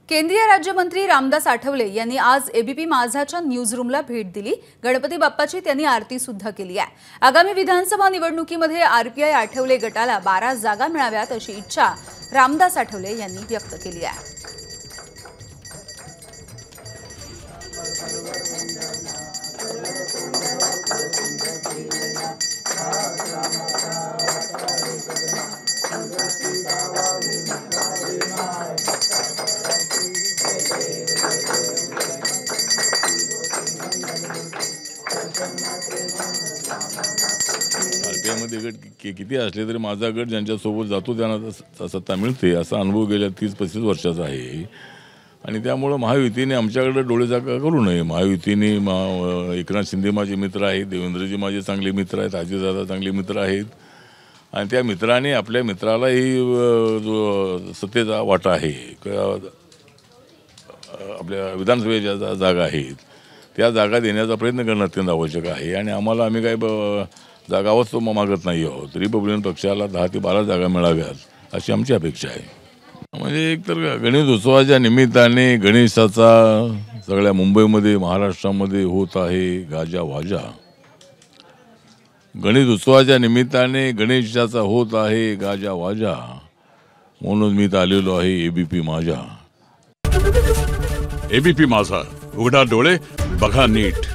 केंद्रीय राज्यमंत्री रामदास आठवले यांनी आज एबीपी माझाच्या न्यूजरूमला भेट दिली। गणपती बाप्पाची त्यांनी आरती सुद्धा केली आहे। आगामी विधानसभा निवडणुकीमध्ये आरपीआय आठवले गटाला 12 जागा मिळाव्यात अशी इच्छा रामदास आठवले यांनी व्यक्त केली आहे। आरपीआयमध्ये गट किती असले तरी माझा गट ज्यांच्यासोबत जातो त्यांना सत्ता मिळते असा अनुभव गेल्या 30-35 वर्षाचा आहे। आणि त्यामुळे महायुतीने आमच्याकडे डोळेझाका करू नये। महायुतीने एकनाथ शिंदे माझे मित्र आहेत, देवेंद्रजी माझे चांगले मित्र आहेत, अजितदादा चांगले मित्र आहेत आणि त्या मित्राने आपल्या मित्रालाही जो सत्तेचा वाटा आहे आपल्या विधानसभेच्या जागा आहेत त्या जागा देण्याचा प्रयत्न करणं अत्यंत आवश्यक आहे। आणि आम्ही काय जागावच तो मागत नाही आहोत। रिपब्लिकन पक्षाला 10 ते 12 जागा मिळाव्यात अशी आमची अपेक्षा आहे। म्हणजे एकतर गणेश उत्सवाच्या निमित्ताने गणेशाचा सगळ्या मुंबईमध्ये महाराष्ट्रामध्ये होत आहे गाजावाजा। गणेश उत्सवाच्या निमित्ताने गणेशाचा होत आहे गाजावाजा म्हणून मी आलेलो आहे एबीपी माझा। एबीपी माझा, उघडा डोळे बघा नीट।